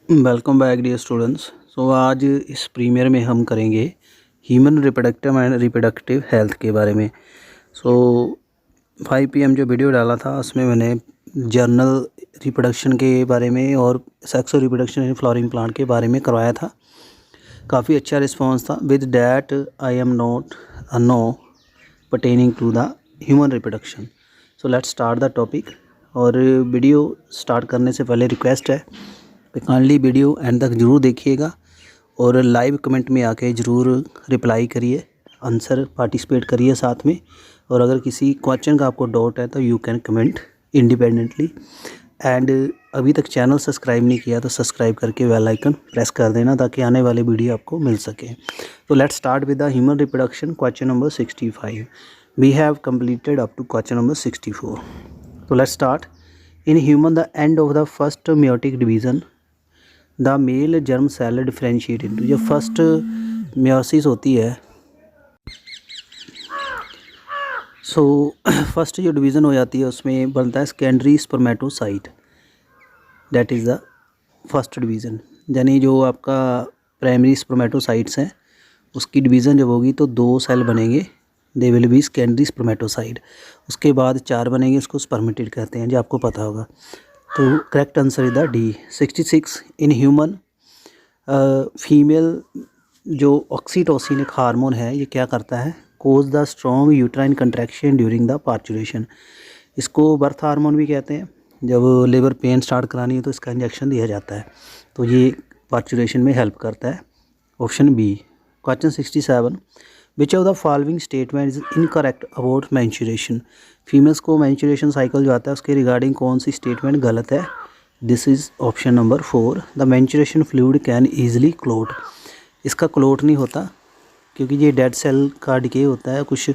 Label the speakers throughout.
Speaker 1: Welcome back dear students. आज इस premiere में हम करेंगे human reproductive and reproductive health के बारे में। 5 PM जो वीडियो डाला था उसमें मैंने जर्नल रिप्रोडक्शन के बारे में और sexual reproduction in flowering plant के बारे में करवाया था। काफ़ी अच्छा रिस्पांस था। With that I am not no pertaining to the human reproduction. Let's start the topic. और वीडियो स्टार्ट करने से पहले रिक्वेस्ट है काइंडली वीडियो एंड तक ज़रूर देखिएगा और लाइव कमेंट में आके ज़रूर रिप्लाई करिए, आंसर पार्टिसिपेट करिए साथ में। और अगर किसी क्वेश्चन का आपको डाउट है तो you can comment independently. And अभी तक चैनल सब्सक्राइब नहीं किया तो सब्सक्राइब करके बेल आइकन प्रेस कर देना ताकि आने वाले वीडियो आपको मिल सके। तो let's start with the human reproduction. Question number 65 we have completed up to question number 64। तो let's start. In human the end of the first meiotic division the male germ cell differentiate into. जब first meiosis होती है first जो division हो जाती है उसमें बनता है secondary spermatocyte. That is the first division. यानी जो आपका प्राइमरी स्पर्मेटोसाइट्स हैं उसकी डिवीज़न जब होगी तो 2 सेल बनेंगे, they will be secondary spermatocyte. उसके बाद 4 बनेंगे, उसको स्पर्मेटिड कहते हैं, जो आपको पता होगा। तो correct answer is the D. 66 in human female जो ऑक्सीटोसिन एक हार्मोन है, ये क्या करता है? Cause the strong uterine contraction during the parturition. इसको बर्थ हार्मोन भी कहते हैं। जब लेबर पेन स्टार्ट करानी है तो इसका इंजेक्शन दिया जाता है, तो ये पार्चुरेशन में हेल्प करता है। Option B. Question 67 which of the following statement is incorrect about menstruation. Females को मैंचुरेशन साइकिल जो आता है उसके रिगार्डिंग कौन सी स्टेटमेंट गलत है? This is option number 4। The menstruation fluid can easily clot. इसका क्लोट नहीं होता क्योंकि ये डेड सेल का डिके होता है, कुछ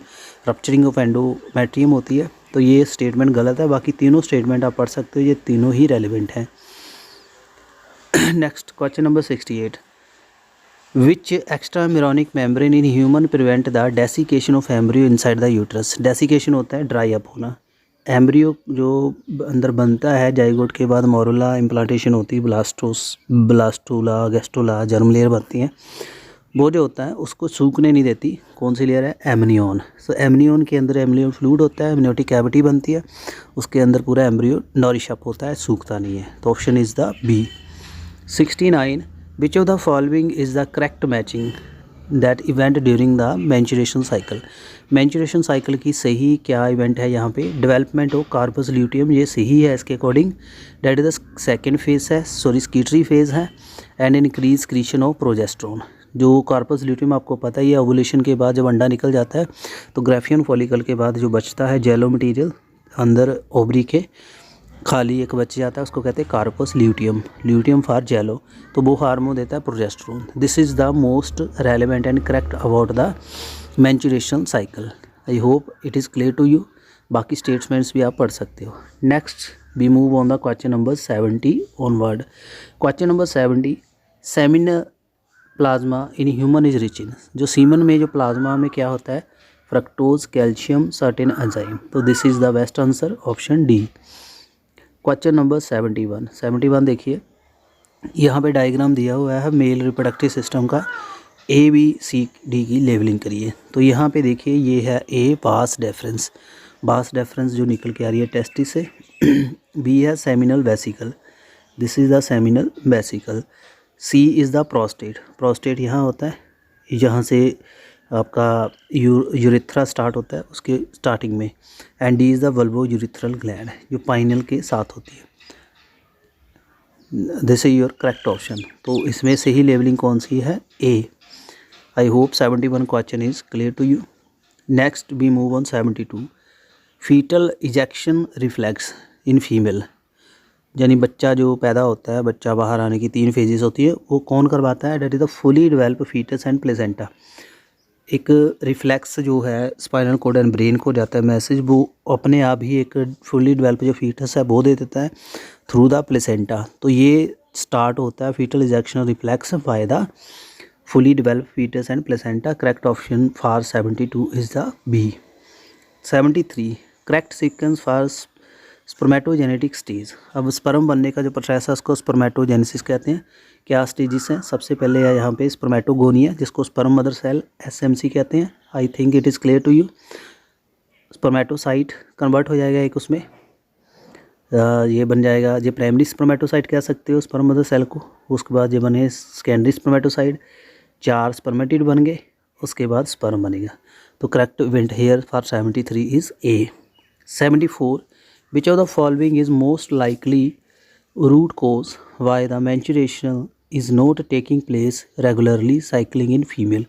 Speaker 1: रप्चरिंग ऑफ एंडोमेट्रियम होती है, तो ये स्टेटमेंट गलत है। बाकी तीनों स्टेटमेंट आप पढ़ सकते हो, ये तीनों ही रेलिवेंट हैं। Next question number 68 which extra membranic membrane in human prevent the desiccation of embryo inside the uterus. Desiccation होता है ड्राई अप होना। एम्ब्रियो जो अंदर बनता है जाइगोट के बाद मोरुला इम्प्लांटेशन होती है, ब्लास्टूला गेस्टुला जर्म लेयर बनती हैं, वो जो होता है उसको सूखने नहीं देती। कौन सी लेयर है? एमनियन। एमनियन के अंदर एमनियन फ्लूइड होता है, एमनियोटिक कैविटी बनती है, उसके अंदर पूरा एम्ब्रियो नॉरिश अप होता है, सूखता नहीं है। तो option is the B. 69 which of the following is the correct matching that event during the menstruation cycle. Menstruation cycle की सही क्या इवेंट है यहाँ पे? डेवलपमेंट ऑफ कार्पस ल्यूटियम, ये सही है इसके according. That is the second phase है, स्कीटरी फेज है। And increase secretion of progesterone. जो कार्पस ल्यूटियम आपको पता ही है, ओवुलेशन के बाद जब अंडा निकल जाता है तो ग्राफियन फॉलिकल के बाद जो बचता है जेलो मटीरियल अंदर ओवरी के खाली एक बच जाता है, उसको कहते हैं corpus luteum, luteum for yellow. तो वो हार्मोन देता है progesterone. This is the most relevant and correct about the menstruation cycle. I hope it is clear to you. बाकी स्टेटमेंट्स भी आप पढ़ सकते हो। Next we move on the question number 70 onward. Question number 70 seminal plasma in human is rich in. जो semen में जो plasma में क्या होता है? Fructose, calcium, certain enzyme. तो this is the best answer, option D. Question number 71 देखिए, यहाँ पे डायग्राम दिया हुआ है मेल रिप्रोडक्टिव सिस्टम का। ABCD की लेवलिंग करिए। तो यहाँ पे देखिए ये है A बास डेफरेंस जो निकल के आ रही है टेस्टिस से। B है seminal vesicle, this is the seminal vesicle. C is the prostate यहाँ होता है, यहाँ से आपका यूरेथ्रा स्टार्ट होता है उसके स्टार्टिंग में। And D is the bulbourethral gland जो पाइनल के साथ होती है। This is your correct option. तो इसमें से ही लेवलिंग कौन सी है? A. I hope 71 question is clear to you. Next we move on 72 fetal ejection reflex in female. यानी बच्चा जो पैदा होता है, बच्चा बाहर आने की 3 फेजेस होती है, वो कौन करवाता है? That is the fully develop foetus and placenta. एक रिफ्लेक्स जो है स्पाइनल कोड एंड ब्रेन को जाता है मैसेज, वो अपने आप ही एक फुली डेवलप जो फीटस है वो दे देता है थ्रू द प्लेसेंटा। तो ये स्टार्ट होता है fetal ejection reflex by the fully develop foetus and placenta. Correct option for 72 is the B. 73 correct sequence for spermatogenetic stage. अब स्पर्म बनने का जो प्रोसेस है उसको स्पर्मेटोजेनेसिस कहते हैं। क्या स्टेजेस हैं? सबसे पहले है यहाँ पे स्पर्मेटोगोनिया, जिसको स्पर्म मदर सेल SMC कहते हैं। I think it is clear to you. Spermatocyte convert हो जाएगा एक उसमें, ये बन जाएगा, ये प्राइमरी स्पर्मेटोसाइट कह सकते हो स्पर्म मदर सेल को। उसके बाद ये बने सेकेंडरी स्पर्मेटोसाइट, 4 स्पर्मेटिड बन गए, उसके बाद स्पर्म बनेगा। तो correct event here for 73 is A। 74 which of the following is most likely root cause why the menstruation is not taking place regularly cycling in female.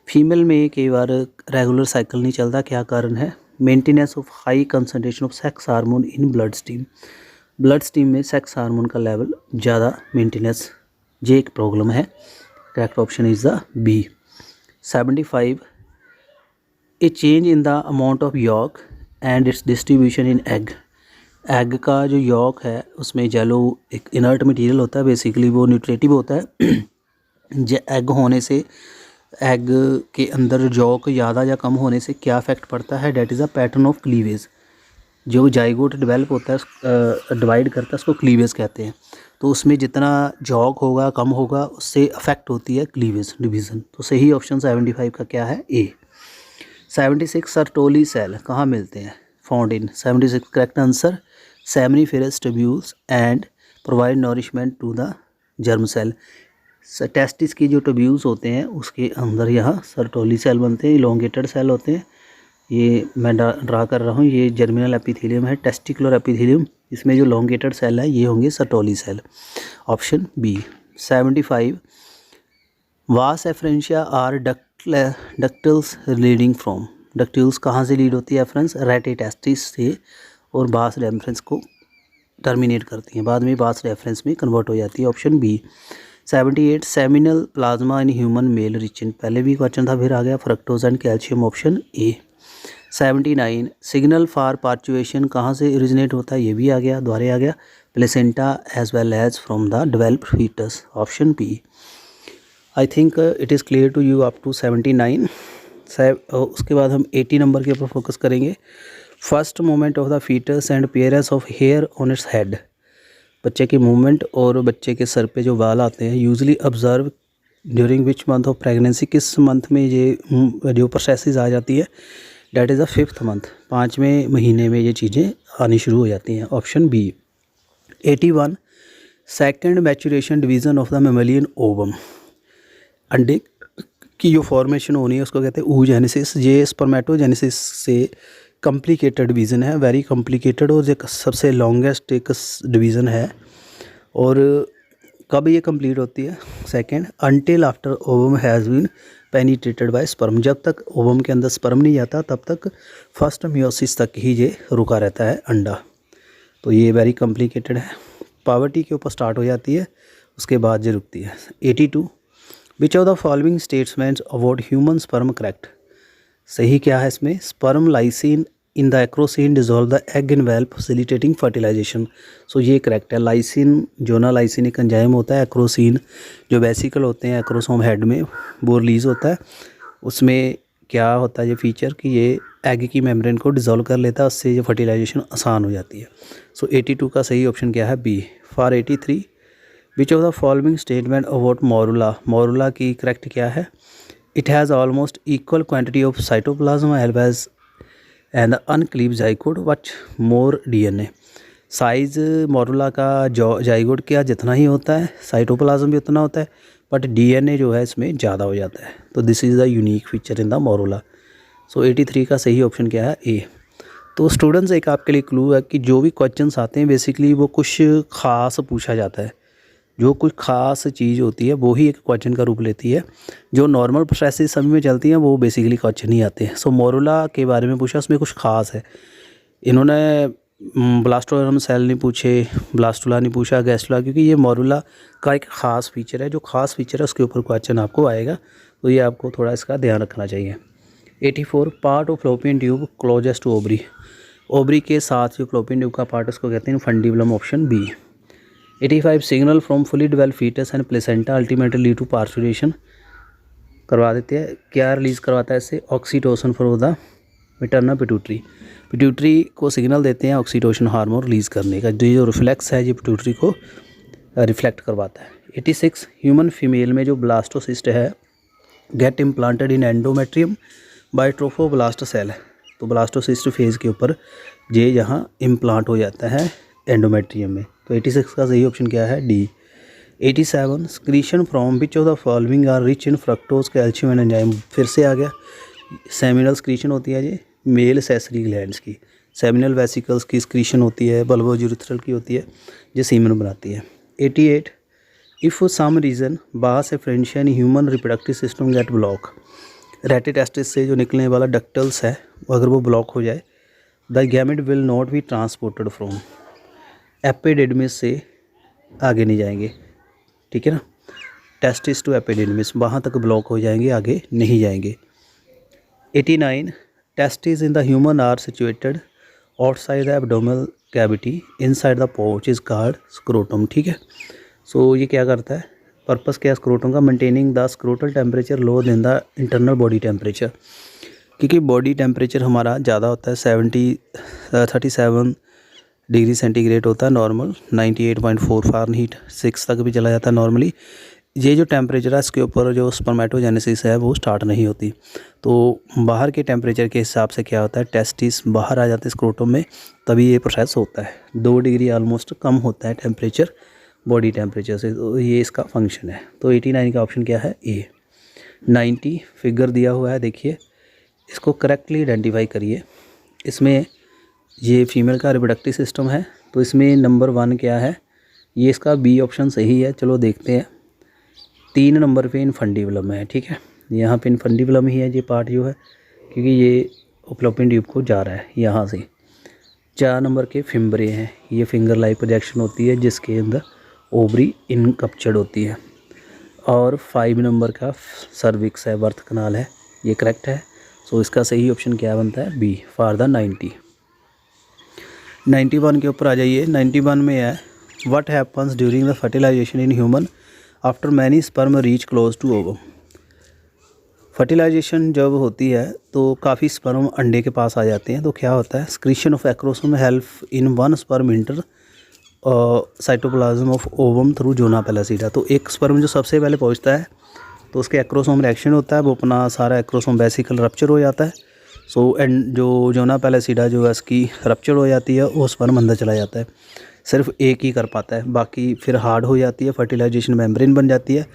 Speaker 1: Female में कई बार regular cycle नहीं चलता, क्या कारण है? Maintenance of high concentration of sex hormone in blood stream. Blood stream में sex hormone का level ज़्यादा मेंटेनेंस, ये एक प्रॉब्लम है। Correct option is the B। 75 A change in the amount of York and it's distribution in egg. Egg का जो York है उसमें येलो एक इनर्ट मटेरियल होता है, बेसिकली वो न्यूट्रेटिव होता है। जो एग होने से, एग के अंदर यॉक ज़्यादा या कम होने से क्या इफेक्ट पड़ता है? That is a pattern of cleavage. जो जाइगोट डेवलप होता है, डिवाइड करता है, उसको क्लीवेज कहते हैं। तो उसमें जितना यॉक होगा कम होगा, उससे अफेक्ट होती है क्लीवेज डिवीज़न। तो सही ऑप्शन 75 का क्या है? A। 76 सर्टोली सेल कहाँ मिलते हैं? Found in 76 correct answer seminiferous tubules and provide nourishment to the germ cell. Testis की जो ट्यूब्यूल्स होते हैं उसके अंदर यहाँ सर्टोली सेल बनते हैं, इलोंगेटेड सेल होते हैं। ये मैं ड्रा कर रहा हूँ, ये जर्मिनल एपिथेलियम है, टेस्टिकुलर एपिथेलियम, इसमें जो लोंगेटेड सेल है ये होंगे सर्टोली सेल। Option B। 75 वास एफरेंशिया आर डक्टल्स लीडिंग फ्रॉम। डक्टल्स कहाँ से लीड होती है? एफरेंस रेटिटेस्टिस से, और बास रेफरेंस को टर्मिनेट करती हैं, बाद में बास रेफरेंस में कन्वर्ट हो जाती है। Option B। 78 seminal plasma in human male rich in. पहले भी क्वेश्चन था, फिर आ गया fructose and calcium. Option A। 79 signal for parturition कहाँ से ओरिजिनेट होता है? ये भी आ गया, द्वारे आ गया, placenta as well as from the developed foetus. Option B। I think it is clear to you up to 79। उसके बाद हम 80 नंबर के ऊपर फोकस करेंगे। First movement of the foetus and appearance of hair on its head. बच्चे के movement और बच्चे के सर पे जो बाल आते हैं, usually observe during which month of pregnancy. किस मंथ में ये जो प्रोसेसेस आ जाती है? That is the 5th month, 5वें महीने में ये चीज़ें आनी शुरू हो जाती हैं। Option B। 81 second maturation division of the mammalian ovum. अंडे की जो फॉर्मेशन होनी है उसको कहते हैं oogenesis। ये स्पर्मेटोजेनेसिस से कॉम्प्लिकेटेड डिवीज़न है, वेरी कॉम्प्लिकेटेड, और ये सबसे लॉन्गेस्ट एक डिवीज़न है। और कब ये कंप्लीट होती है? Second, until after ovum has been penetrated by sperm. जब तक ओवम के अंदर स्पर्म नहीं जाता तब तक फर्स्ट मियोसिस तक ही ये रुका रहता है अंडा। तो ये वेरी कॉम्प्लिकेटेड है। पावर्टी के ऊपर स्टार्ट हो जाती है, उसके बाद ये रुकती है। 82 which of the following statements about human sperm correct. सही क्या है इसमें? Sperm lysin in the acrosin dissolve the egg envelope facilitating fertilization. So ये करेक्ट है। लाइसिन जो ना, लाइसिन एक एंजाइम होता है, एक्रोसिन जो वेसिकल होते हैं एक्रोसोम हेड में वो रिलीज़ होता है। उसमें क्या होता है ये फीचर कि ये एग की मेम्ब्रेन को डिज़ोल्व कर लेता है, उससे ये फर्टिलाइजेशन आसान हो जाती है। सो 82 का सही ऑप्शन क्या है? B। For 83 which of the following statement about morula. Morula की करेक्ट क्या है? It has almost equal quantity of cytoplasm as and uncleaved zygote which more DNA। Size morula का जाइगोट क्या जितना ही होता है, साइटोप्लाज्म भी उतना होता है, बट DNA जो है इसमें ज़्यादा हो जाता है। तो this is the unique feature in the morula. So 83 का सही ऑप्शन क्या है? A। तो स्टूडेंट्स एक आपके लिए क्लू है कि जो भी क्वेश्चंस आते हैं बेसिकली वो कुछ ख़ास पूछा जाता है। जो कुछ ख़ास चीज़ होती है वो ही एक क्वेश्चन का रूप लेती है। जो नॉर्मल प्रोसेसेस सभी में चलती हैं वो बेसिकली क्वेश्चन ही आते हैं। सो मोरुला के बारे में पूछा, उसमें कुछ ख़ास है। इन्होंने ब्लास्टोरम सेल नहीं पूछे, ब्लास्टुला नहीं पूछा, गैस्टुला, क्योंकि ये मोरुला का एक ख़ास फीचर है। जो ख़ास फीचर है उसके ऊपर क्वेश्चन आपको आएगा, तो ये आपको थोड़ा इसका ध्यान रखना चाहिए। 84 part of fallopian tube closest to ovary. Ovary के साथ जो फ्लोपियन ट्यूब का पार्ट उसको कहते हैं infundibulum. Option B। 85 signal from fully developed fetus and placenta ultimately lead to parturition. करवा देते हैं। क्या रिलीज़ करवाता है इससे? Oxytocin for the maternal pituitary को सिग्नल देते हैं ऑक्सीटोसिन हार्मोन रिलीज़ करने का, जो रिफ्लेक्स है ये पिट्यूटरी को रिफ्लेक्ट करवाता है। 86 ह्यूमन फीमेल में जो ब्लास्टोसिस्ट है get implanted in endometrium by trophoblast cell. तो ब्लास्टोसिस्ट फेज़ के ऊपर ये यहाँ इम्प्लांट हो जाता है एंडोमेट्रियम में। तो 86 का सही ऑप्शन क्या है, D. 87 secretion from which of the following are rich in fructose calcium and enzyme. फिर से आ गया, सेमिनल स्क्रीशन होती है ये मेल सेसरी ग्लैंड्स की, सेमिनल वेसिकल्स की स्क्रीशन होती है, बल्बोजुरेथ्रल की होती है, जो सीमन बनाती है। 88 if some reason vas efferentia in human reproductive system get block. Rete testis से जो निकलने वाला डक्टल्स है अगर वो ब्लॉक हो जाए, the gamete will not be transported from epididymis से आगे नहीं जाएंगे, ठीक है ना, टेस्टिस टू एपिडिडमिस वहाँ तक ब्लॉक हो जाएंगे, आगे नहीं जाएंगे। 89 testis in the human are situated outside the abdominal cavity inside the pouch is called scrotum, ठीक है। सो ये क्या करता है, पर्पस क्या है स्क्रोटम का, maintaining the scrotal temperature low then the internal body temperature, क्योंकि बॉडी टेम्परेचर हमारा ज़्यादा होता है 37 डिग्री सेंटीग्रेड होता है नॉर्मल, 98.4 फ़ारेनहीट 6 तक भी चला जाता है नॉर्मली। ये जो टेम्परेचर है इसके ऊपर जो स्पर्मेटोजेनेसिस है वो स्टार्ट नहीं होती, तो बाहर के टेम्परेचर के हिसाब से क्या होता है, टेस्टिस बाहर आ जाते हैं स्क्रोटम में, तभी ये प्रोसेस होता है। 2 डिग्री ऑलमोस्ट कम होता है टेम्परेचर बॉडी टेम्परेचर से, तो ये इसका फंक्शन है। तो 89 का ऑप्शन क्या है, ए। 90 फिगर दिया हुआ है, देखिए इसको करेक्टली आइडेंटिफाई करिए। इसमें ये फीमेल का रिप्रोडक्टिव सिस्टम है, तो इसमें नंबर 1 क्या है, ये इसका बी ऑप्शन सही है। चलो देखते हैं, 3 नंबर पे इनफंडिबुलम है, ठीक है, यहाँ पे इनफंडिबुलम ही है ये पार्ट जो है, क्योंकि ये ओप्लोपियन ट्यूब को जा रहा है यहाँ से। 4 नंबर के फिम्बरे हैं, ये फिंगर लाइक प्रोजेक्शन होती है जिसके अंदर ओवरी इनकप्चर्ड होती है। और 5 नंबर का सर्विक्स है, बर्थ कनाल है, ये करेक्ट है। सो इसका सही ऑप्शन क्या बनता है, बी फॉर द 90। 91 के ऊपर आ जाइए। 91 में है, what happens during the fertilisation in human after many sperm reach close to ovum. Fertilisation जब होती है तो काफ़ी स्पर्म अंडे के पास आ जाते हैं, तो क्या होता है, secretion of acrosome help in 1 sperm enter cytoplasm of ovum through zona pellucida. तो एक स्पर्म जो सबसे पहले पहुंचता है तो उसके एक्रोसोम रिएक्शन होता है, वो अपना सारा एक्रोसोम वेसिकल रप्चर हो जाता है। सो एंड जो जोना पैलेसिडा जो है उसकी रप्चर हो जाती है, वो स्पर्म अंदर चला जाता है, सिर्फ एक ही कर पाता है, बाकी फिर हार्ड हो जाती है, फर्टिलाइजेशन मेम्ब्रेन बन जाती है,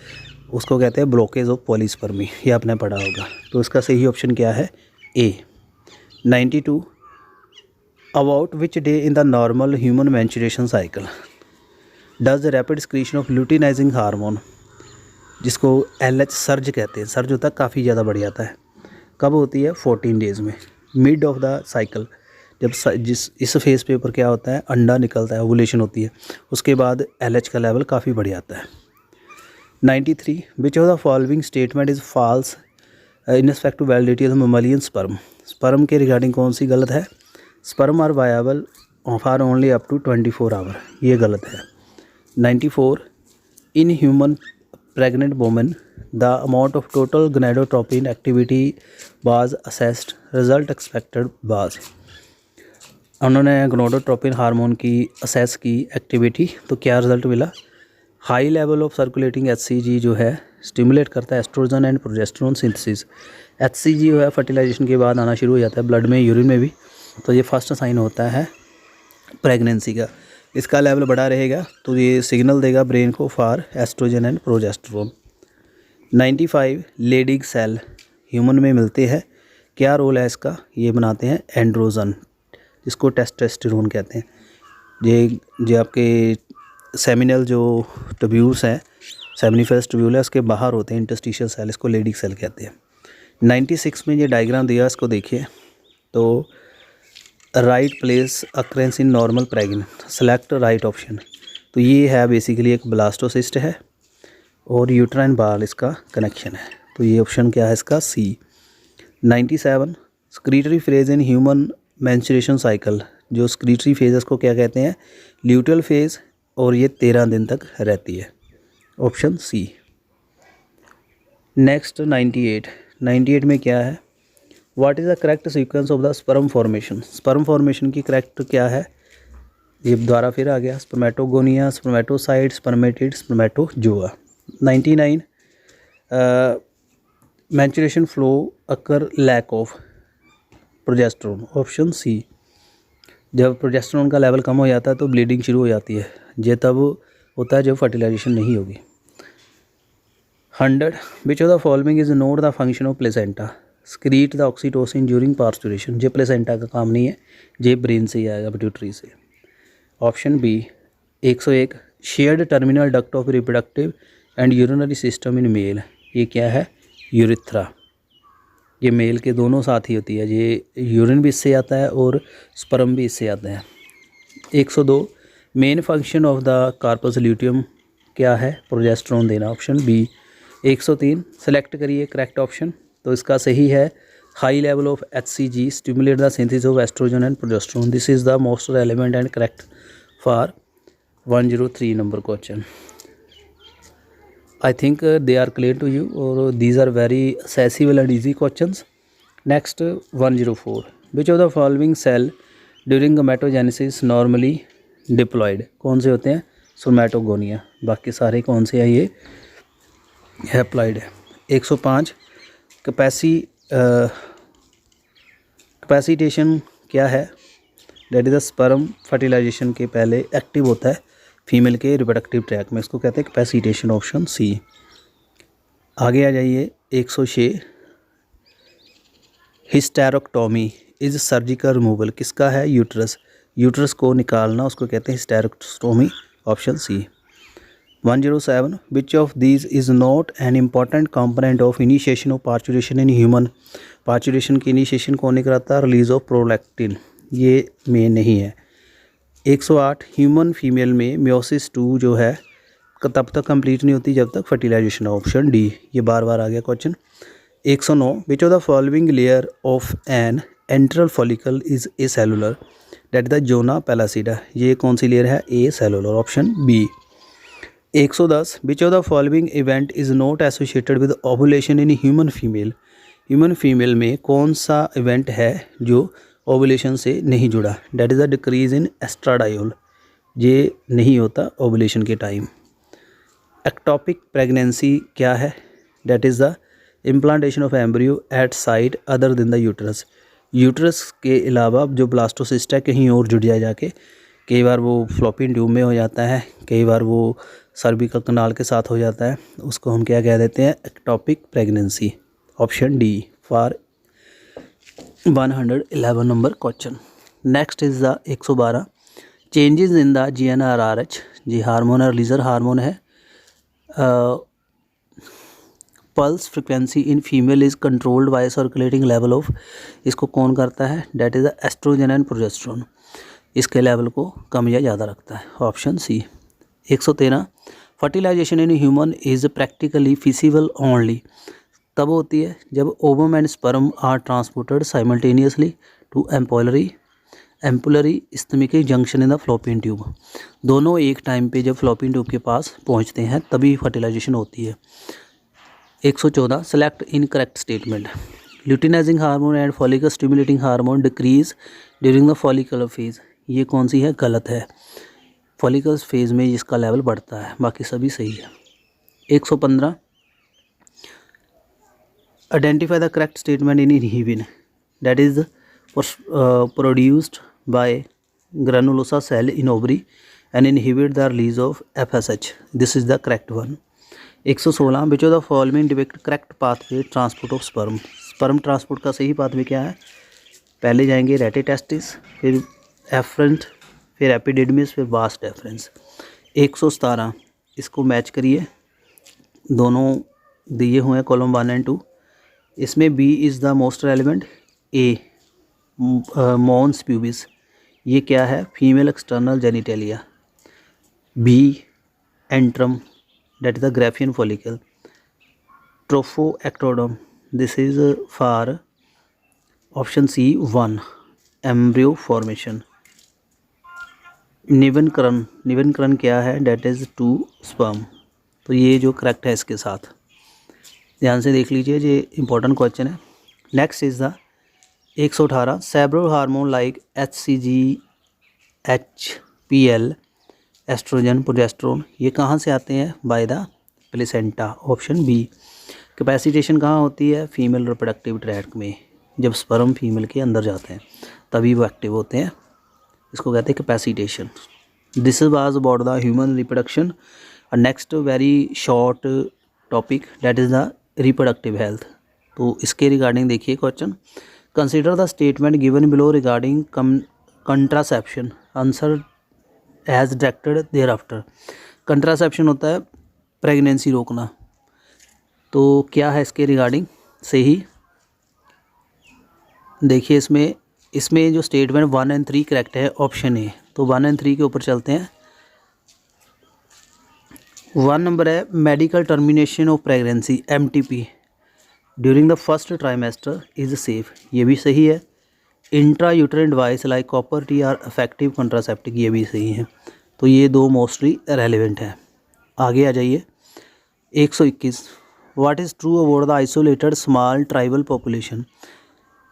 Speaker 1: उसको कहते हैं ब्लॉकेज ऑफ पॉलीस्पर्मी, ये आपने पढ़ा होगा। तो इसका सही ऑप्शन क्या है, ए। 92 about which day in the normal human menstruation cycle does the rapid secretion of luteinizing hormone, जिसको LH सर्ज कहते हैं, सर्ज होता है काफ़ी ज़्यादा बढ़ जाता है, कब होती है, 14 डेज़ में, मिड ऑफ द साइकिल, जब इस फेज़ पे ऊपर क्या होता है, अंडा निकलता है, ओवुलेशन होती है, उसके बाद LH का लेवल काफ़ी बढ़ जाता है। 93 which of the following statement is false in respect to validity of mammalian sperm. Sperm के रिगार्डिंग कौन सी गलत है, sperm are viable for only up to 24 hour, ये गलत है। 94 in human pregnant women the amount of total gonadotropin activity was assessed, result expected was. उन्होंने gonadotropin hormone की असेस की एक्टिविटी, तो क्या रिजल्ट मिला, high level of circulating HCG जो है स्टिमुलेट करता है oestrogen and progesterone synthesis. HCG जो है फर्टिलाइजेशन के बाद आना शुरू हो जाता है ब्लड में, यूरिन में भी, तो ये फर्स्ट साइन होता है प्रेगनेंसी का। इसका लेवल बढ़ा रहेगा तो ये सिग्नल देगा ब्रेन को for oestrogen and progesterone. 95 Leydig cell human में मिलते हैं, क्या रोल है इसका, ये बनाते हैं एंड्रोजन, जिसको टेस्टोस्टेरोन कहते हैं। ये आपके सेमिनल जो ट्यूब्यूल्स हैं, सेमिनिफरस ट्यूब्यूल है, उसके बाहर होते हैं इंटरस्टिशियल सेल, इसको लेडिग सेल कहते हैं। 96 में ये डायग्राम दिया, इसको देखिए, तो right place occurrence in normal pregnant, select right option. तो ये है बेसिकली एक ब्लास्टोसिस्ट है और यूट्राइन बाल इसका कनेक्शन है, तो ये ऑप्शन क्या है इसका, सी। 97 excretory phase in human menstruation cycle, जो स्क्रीटरी फेज को क्या कहते हैं, ल्यूटियल फेज, और ये 13 दिन तक रहती है, ऑप्शन सी। नेक्स्ट 98 में क्या है, what is the correct sequence of the sperm formation, sperm formation की करेक्ट क्या है, ये दोबारा फिर आ गया, spermatogonia, spermatocyte, spermatid, spermatozoa. 99 maturation flow occur lack of progesterone, option C. जब प्रोजेस्टेरोन का लेवल कम हो जाता है तो ब्लीडिंग शुरू हो जाती है, ये तब होता है जब फर्टिलाइजेशन नहीं होगी। 100 विच of the following is note the function of placenta, स्क्रीट the oxytocin during parturition, ये प्लेसेंटा का काम नहीं है, ये ब्रेन से ही आएगा, पिट्यूटरी से। Option B 101 shared terminal duct of reproductive and urinary system in male, ये क्या है, यूरिथ्रा, ये मेल के दोनों साथ ही होती है, ये यूरिन भी इससे आता है और स्पर्म भी इससे आता है। 102 main function of the corpus luteum क्या है, प्रोजेस्टेरोन देना, ऑप्शन बी। 103 सेलेक्ट करिए करेक्ट ऑप्शन, तो इसका सही है high level of HCG stimulate the synthesis of oestrogen and progesterone, this is the most relevant and correct for 103 number question. I think they are clear to you, or these are very accessible and easy questions. Next 104 which of the following cell during gametogenesis normally diploid, कौन से होते हैं, सोमैटोगोनिया, बाकी सारे कौन से हैं, ये हैप्लॉइड है। 105 कैपेसिटेशन क्या है, that is the sperm fertilisation के पहले एक्टिव होता है फीमेल के रिप्रोडक्टिव ट्रैक में, इसको कहते हैं कैपेसिटेशन, ऑप्शन सी। आगे आ जाइए 106 हिस्टेरेक्टोमी इज सर्जिकल रिमूवल, किसका है, यूट्रस, यूट्रस को निकालना उसको कहते हैं hysterectomy, option C. 107 which of these is not an important component of initiation of parturition in human, parturition की इनिशिएशन कौन नहीं कराता, रिलीज ऑफ प्रोलैक्टिन, ये मेन नहीं है। 108 ह्यूमन फीमेल में मियोसिस 2 जो है तब तक कंप्लीट नहीं होती जब तक फर्टिलाइजेशन, ऑप्शन डी, ये बार बार आ गया question. 109 which of the following layer of an antral follicle is acellular, that the zona pellucida, ये कौन सी लेयर है, acellular, option B. 110 which of the following event is not associated with ovulation in human female, human female में कौन सा event है जो ovulation से नहीं जुड़ा, that is the decrease in estradiol, ये नहीं होता ओवुलेशन के टाइम। एक्टोपिक प्रेगनेंसी क्या है, that is the implantation of embryo at site other than the uterus, uterus के अलावा जो ब्लास्टोसिस्ट है कहीं और जुड़ जाए जाके, कई बार वो फ्लोपियन ट्यूब में हो जाता है, कई बार वो सर्विकल कनाल के साथ हो जाता है, उसको हम क्या कह देते हैं, ectopic pregnancy, option D for 111 number question. Next is the 112 changes in the GnRH, G hormone releaser hormone है। Pulse frequency in female is controlled by circulating level of, इसको कौन करता है, that is the estrogen and progesterone, इसके level को कम या ज़्यादा रखता है, option C. 113 fertilization in human is practically feasible only, तब होती है जब ovum and sperm are transported simultaneously to ampullary isthmic junction in the fallopian tube, दोनों एक टाइम पे जब फ्लोपियन ट्यूब के पास पहुंचते हैं तभी फर्टिलाइजेशन होती है। 114 select in correct statement, luteinizing hormone and follicle stimulating hormone decrease during the follicular phase, ये कौन सी है, गलत है, फॉलिकल फेज में इसका लेवल बढ़ता है, बाकी सभी सही है। 115 identify the correct statement in inhibin, that is produced by granulosa cell in ovary and inhibit the release of FSH, this is the correct one. 116 which of the following depict correct pathway transport of sperm, sperm transport का सही pathway क्या है, पहले जाएंगे rete testis, फिर efferent, फिर epididymis, फिर vas deferens. 117 इसको मैच करिए, दोनों दिए हुए हैं कॉलम 1 एंड 2, इसमें B is the most relevant, A mons pubis, ये क्या है, female external genitalia, B antrum, that is the Graafian follicle, trophoectoderm, this is for option C 1 embryo formation। निवनकरण क्या है, that is 2 sperm, तो ये जो correct है इसके साथ ध्यान से देख लीजिए, ये इंपॉर्टेंट क्वेश्चन है। Next is the 118 several hormone like HCG, HPL, estrogen, progesterone ये कहाँ से आते हैं? By the placenta, option B. Capacitation कहाँ होती है? फीमेल रिप्रोडक्टिव ट्रैक्ट में, जब स्पर्म फीमेल के अंदर जाते हैं तभी वो एक्टिव होते हैं, इसको कहते हैं capacitation. This was about the human reproduction. Next very short topic that is the reproductive health. तो इसके रिगार्डिंग देखिए question, consider the statement given below regarding contraception, answer as directed thereafter. Contraception होता है pregnancy रोकना, तो क्या है इसके रिगार्डिंग सही? देखिए इसमें जो स्टेटमेंट 1 और 3 करेक्ट है, ऑप्शन ए। तो 1 और 3 के ऊपर चलते हैं। 1 नंबर है medical termination of pregnancy MTP during the first trimester is safe, ये भी सही है। Intra uterine device like copper T R effective contraceptive, ये भी सही है। तो ये 2 मोस्टली रेलिवेंट है। आगे आ जाइए 121, what is true about the isolated small tribal population?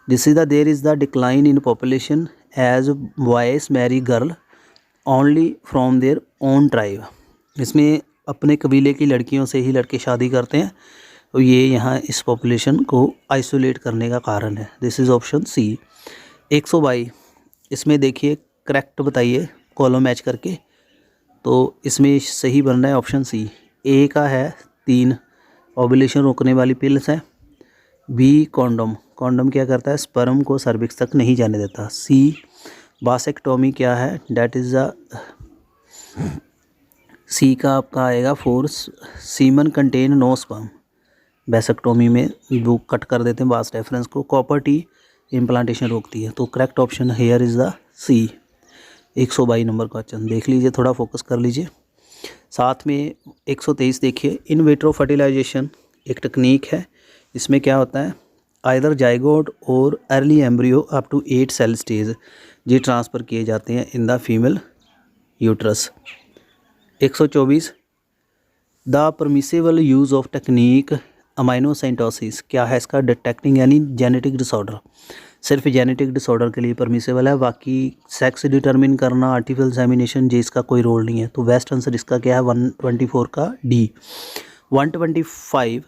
Speaker 1: This is the there is the decline in population as boys marry girl only from their own tribe. इसमें अपने कबीले की लड़कियों से ही लड़के शादी करते हैं, तो ये यहाँ इस पॉपुलेशन को आइसोलेट करने का कारण है। This is option C. 122, इसमें देखिए करेक्ट बताइए कॉलम मैच करके। तो इसमें सही बनना है ऑप्शन सी। ए का है 3 ओव्यूलेशन रोकने वाली पिल्स है। बी कॉन्डोम, कॉन्डोम क्या करता है? स्पर्म को सर्विक्स तक नहीं जाने देता। सी वासेक्टोमी क्या है? डेट इज़ द सी का आपका आएगा 4 semen contain no sperm, vasectomy में वो कट कर देते हैं वास रेफरेंस को। कॉपर टी इम्प्लांटेशन रोकती है, तो correct option here is the C. 122 number question देख लीजिए, थोड़ा फोकस कर लीजिए। साथ में 123 देखिए, इन विट्रो फर्टिलाइजेशन एक टेक्निक है। इसमें क्या होता है? आइदर जाइगोट और early embryo up to 8 cell stage ये ट्रांसफ़र किए जाते हैं in the female uterus. 124, the permissible use of technique amniocentesis क्या है इसका? डिटेक्टिंग यानी जेनेटिक डिसऑर्डर, सिर्फ जेनेटिक डिसऑर्डर के लिए परमिसेबल है, बाकी सेक्स डिटरमिन करना, आर्टिफिशियल इंसेमिनेशन जी इसका कोई रोल नहीं है। तो बेस्ट आंसर इसका क्या है? 124 का D. 125,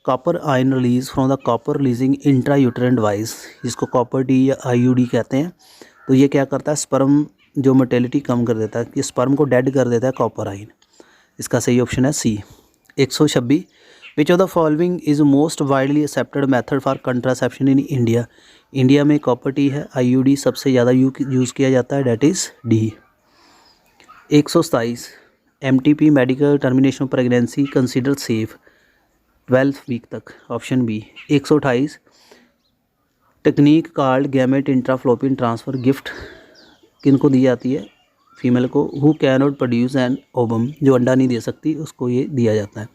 Speaker 1: copper ion release from the copper releasing intra uterine device, जिसको कॉपर डी या IUD कहते हैं। तो ये क्या करता है? स्पर्म जो मोटेलिटी कम कर देता है, कि स्पर्म को डेड कर देता है कॉपर आयन। इसका सही ऑप्शन है C. 126, which of the following is most widely accepted method for contraception in India? India में कॉपर टी है, IUD सबसे ज़्यादा यूज़ किया जाता है, that is D. 127, MTP medical termination of pregnancy consider safe 12 week तक, option B. 128, technique called gamete intrafallopian transfer gift किनको दी जाती है? फीमेल को। Who can not produce an ovum, जो अंडा नहीं दे सकती उसको ये दिया जाता है।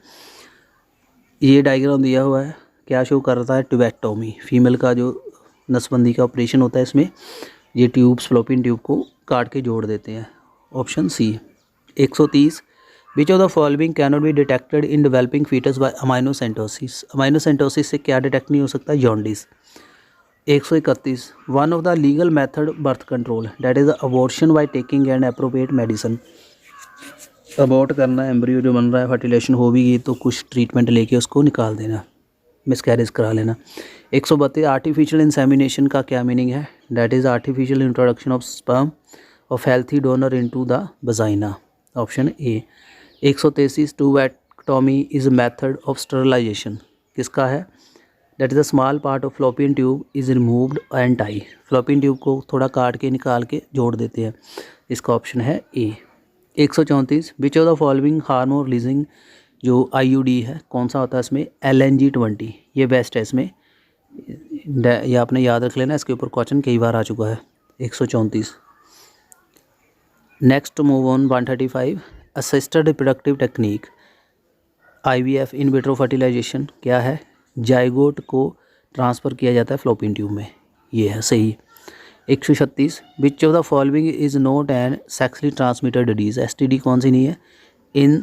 Speaker 1: ये डायग्राम दिया हुआ है, क्या शो करता है? ट्यूबेक्टोमी, फीमेल का जो नसबंदी का ऑपरेशन होता है, इसमें ये ट्यूब्स फ्लोपियन ट्यूब को काट के जोड़ देते हैं, option C. 130, which of the following can not be detected in developing fetus by amniocentesis? Amniocentesis से क्या डिटेक्ट नहीं हो सकता? Jaundice. 131, one of the legal method birth control that is abortion by taking and appropriate medicine. Abort करना, embryo जो बन रहा है, फर्टिलाइजेशन हो भी गई तो कुछ ट्रीटमेंट लेके उसको निकाल देना, मिसकैरेज करा लेना। 132, आर्टिफिशियल इंसेमिनेशन का क्या मीनिंग है? That is artificial introduction of sperm of healthy donor into the vagina, option A. 133, tubectomy is method of sterilization किसका है? That is the small part of fallopian tube is removed and tie, fallopian tube को थोड़ा काट के निकाल के जोड़ देते हैं, इसका ऑप्शन है ए। 134, विच of the following hormone releasing जो IUD है कौन सा होता है इसमें? LNG-20, ये बेस्ट है इसमें, ये आपने याद रख लेना, इसके ऊपर क्वेश्चन कई बार आ चुका है। 134, next move on 135, assisted reproductive technique IVF in vitro fertilization क्या है? जाइगोट को ट्रांसफ़र किया जाता है फ्लोपियन ट्यूब में, ये है सही। 136, विच of the following is not N sexually transmitted disease? STD कौन सी नहीं है? इन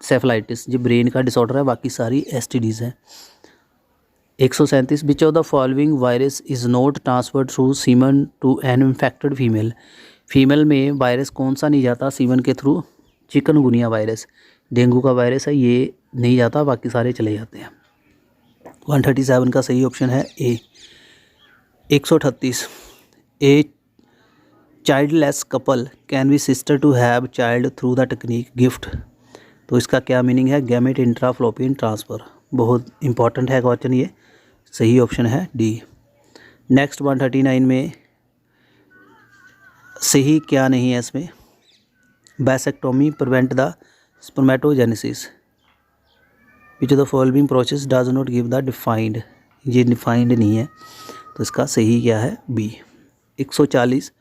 Speaker 1: सेफलाइटिस जो ब्रेन का डिसऑर्डर है, बाकी सारी STDs हैं। 137 which of the following virus is not transferred through semen to an infected female. Female में वायरस कौन सा नहीं जाता सीमन के थ्रू? चिकनगुनिया वायरस, डेंगू का वायरस है, ये नहीं जाता, बाकी सारे चले जाते हैं। 137 का सही ऑप्शन है A. 138 a childless couple can be assisted to have child through the technique gift. तो इसका क्या मीनिंग है? Gamete intrafallopian transfer. बहुत इंपॉर्टेंट है क्वेश्चन ये। सही ऑप्शन है डी। नेक्स्ट 139 में सही क्या नहीं है इसमें? Vasectomy prevent the spermatogenesis which the following process does not give the defined. ये डिफाइंड नहीं है, तो इसका सही क्या है? बी। 140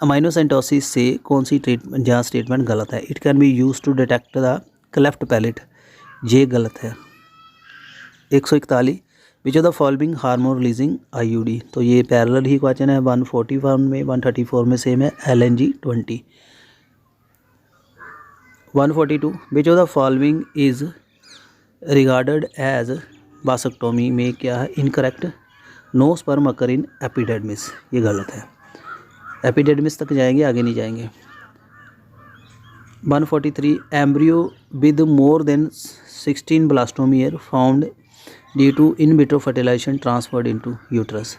Speaker 1: अमाइनोसेंटोसिस से कौन सी ट्रीटमेंट जहाँ स्टेटमेंट गलत है? It can be use to detect the cleft palate, ये गलत है। 141 which of the following hormone releasing IUD. तो ये पैरेलल ही क्वेश्चन है। 141 में 134 में सेम है। LNG-20। 142 which of the following is regarded as vasectomy में क्या है? Incorrect. No sperm occur in epidermis, ये गलत है। एपिडेर्मिस तक जाएंगे, आगे नहीं जाएंगे। 143 embryo with more than 16 blastomere found due to in vitro fertilization transferred into uterus.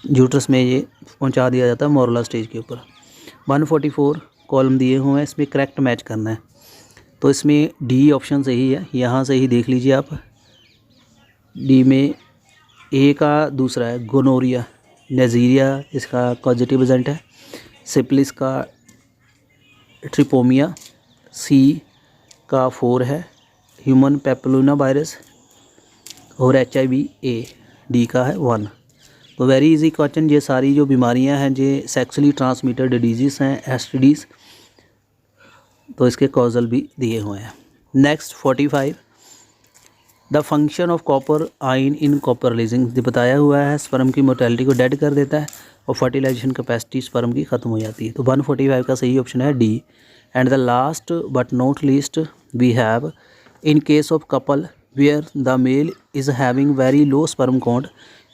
Speaker 1: Uterus में ये पहुंचा दिया जाता है मोरला स्टेज के ऊपर। 144 कॉलम दिए हुए हैं, इसमें करेक्ट मैच करना है। तो इसमें डी ऑप्शन सही है, यहाँ से ही देख लीजिए आप। डी में ए का दूसरा है गोनोरिया, नेजीरिया इसका पॉजिटिव एजेंट है, सिप्लिस का ट्रिपोमिया, सी का 4 है ह्यूमन पेपिलोना वायरस, और HIV ए, डी का है 1। तो वेरी इजी क्वेश्चन। ये सारी जो बीमारियां हैं ये सेक्सुअली ट्रांसमिटेड डिजीज़ हैं, STDs, तो इसके कॉजल भी दिए हुए हैं। Next 45 the function of copper ion in copper releasing, जो बताया हुआ है स्पर्म की मोर्टेलिटी को डेड कर देता है और फर्टिलाइजेशन कैपेसिटी स्पर्म की ख़त्म हो जाती है। तो 145 का सही ऑप्शन है D. And the last but not least we have in case of couple where the male is having very low sperm count,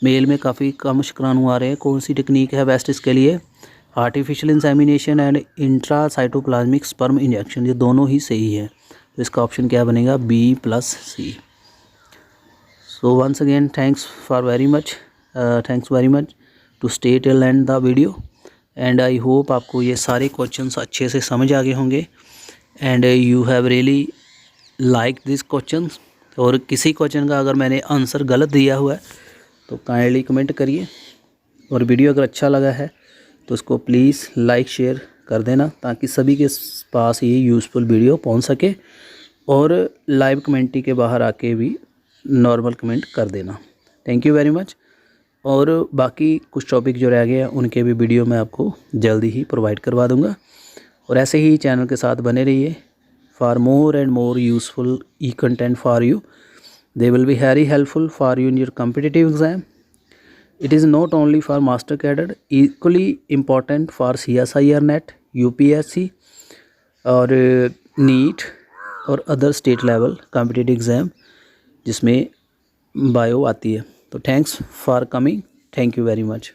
Speaker 1: male में काफ़ी कम शुक्राणु आ रहे हैं, कौन सी टेक्निक है बेस्ट इसके लिए? Artificial insemination and intracytoplasmic sperm injection, ये दोनों ही सही है। तो इसका ऑप्शन क्या बनेगा? B+C। So once again thanks very much to stay till end the video, and I hope आपको ये सारे क्वेश्चंस अच्छे से समझ आ गए होंगे and you have really like this questions. और किसी क्वेश्चन का अगर मैंने आंसर गलत दिया हुआ है तो काइंडली कमेंट करिए, और वीडियो अगर अच्छा लगा है तो उसको प्लीज़ लाइक शेयर कर देना ताकि सभी के पास ये यूज़फुल वीडियो पहुंच सके, और लाइव कमेंट्री के बाहर आके भी नॉर्मल कमेंट कर देना। Thank you very much. और बाकी कुछ टॉपिक जो रह गए हैं उनके भी वीडियो मैं आपको जल्दी ही प्रोवाइड करवा दूंगा, और ऐसे ही चैनल के साथ बने रहिए for more and more useful content for you. They will be very helpful for you in your competitive exam. It is not only for master cadre, equally important for CSIR NET, UPSC और NEET और other state level competitive exam जिसमें bio आती है। तो thanks for coming, thank you very much.